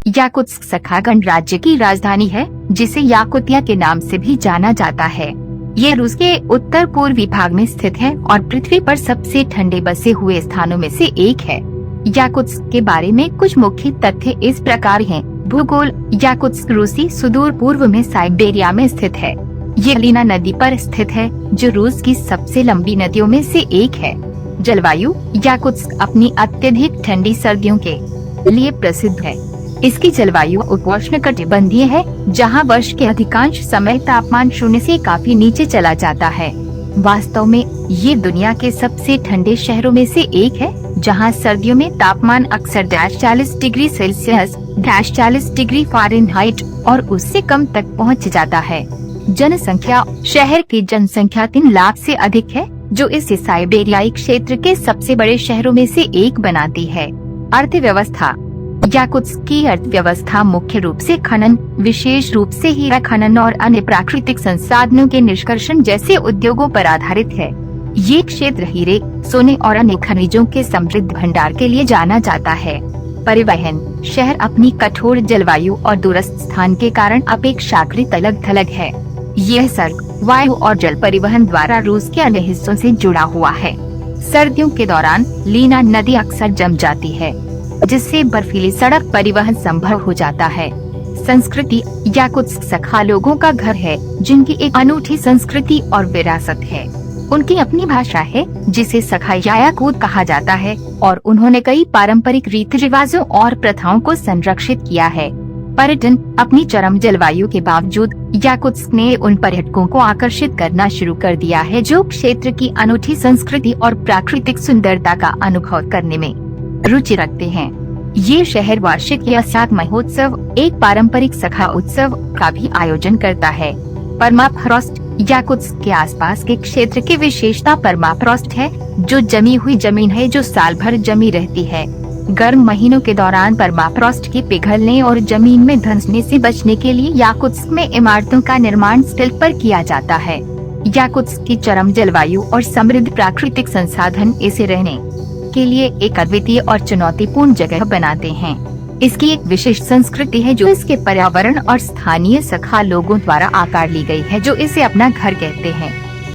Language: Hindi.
याकुत्स्क सखा गणराज्य की राजधानी है, जिसे याकुतिया के नाम से भी जाना जाता है। ये रूस के उत्तर पूर्वी भाग में स्थित है और पृथ्वी पर सबसे ठंडे बसे हुए स्थानों में से एक है। याकुत्स्क के बारे में कुछ मुख्य तथ्य इस प्रकार हैं। भूगोल: याकुत्स्क रूसी सुदूर पूर्व में साइबेरिया में स्थित है। ये लीना नदी पर स्थित है, जो रूस की सबसे लंबी नदियों में से एक है। जलवायु: याकुत्स्क अपनी अत्यधिक ठंडी सर्दियों के लिए प्रसिद्ध है। इसकी जलवायु उपोष्णकटिबंधीय है, जहां वर्ष के अधिकांश समय तापमान शून्य से काफी नीचे चला जाता है। वास्तव में ये दुनिया के सबसे ठंडे शहरों में से एक है, जहां सर्दियों में तापमान अक्सर 40 डिग्री सेल्सियस 40 डिग्री फ़ारेनहाइट और उससे कम तक पहुंच जाता है। जनसंख्या: शहर की जनसंख्या 3 लाख से अधिक है, जो इसे साइबेरियाई क्षेत्र के सबसे बड़े शहरों में से एक बनाती है। अर्थव्यवस्था: याकुत्स्क की अर्थव्यवस्था मुख्य रूप से खनन, विशेष रूप से हीरा खनन और अन्य प्राकृतिक संसाधनों के निष्कर्षण जैसे उद्योगों पर आधारित है। ये क्षेत्र हीरे, सोने और अन्य खनिजों के समृद्ध भंडार के लिए जाना जाता है। परिवहन: शहर अपनी कठोर जलवायु और दूरस्थ स्थान के कारण अपेक्षाकृत अलग-थलग है। यह सड़क, वायु और जल परिवहन द्वारा रूस के अन्य हिस्सों से जुड़ा हुआ है। सर्दियों के दौरान लीना नदी अक्सर जम जाती है, जिससे बर्फीली सड़क परिवहन संभव हो जाता है। संस्कृति: याकुत्स्क सखा लोगों का घर है, जिनकी एक अनूठी संस्कृति और विरासत है। उनकी अपनी भाषा है, जिसे सखा याकुत कहा जाता है, और उन्होंने कई पारंपरिक रीति रिवाजों और प्रथाओं को संरक्षित किया है। पर्यटन: अपनी चरम जलवायु के बावजूद याकुत्स्क ने उन पर्यटकों को आकर्षित करना शुरू कर दिया है, जो क्षेत्र की अनूठी संस्कृति और प्राकृतिक सुंदरता का अनुभव करने में रुचि रखते हैं। ये शहर वार्षिक याक महोत्सव, एक पारंपरिक सखा उत्सव का भी आयोजन करता है। परमाफ्रॉस्ट: याकुत्स्क के आसपास के क्षेत्र की विशेषता परमाफ्रॉस्ट है, जो जमी हुई जमीन है जो साल भर जमी रहती है। गर्म महीनों के दौरान परमाफ्रॉस्ट के पिघलने और जमीन में धंसने से बचने के लिए याकुत्स्क में इमारतों का निर्माण स्टिल्ट पर किया जाता है। याकुत्स्क की चरम जलवायु और समृद्ध प्राकृतिक संसाधन इसे रहने के लिए एक अद्वितीय और चुनौतीपूर्ण जगह बनाते हैं। इसकी एक विशेष संस्कृति है, जो इसके पर्यावरण और स्थानीय सखा लोगों द्वारा आकार ली गई है, जो इसे अपना घर कहते हैं।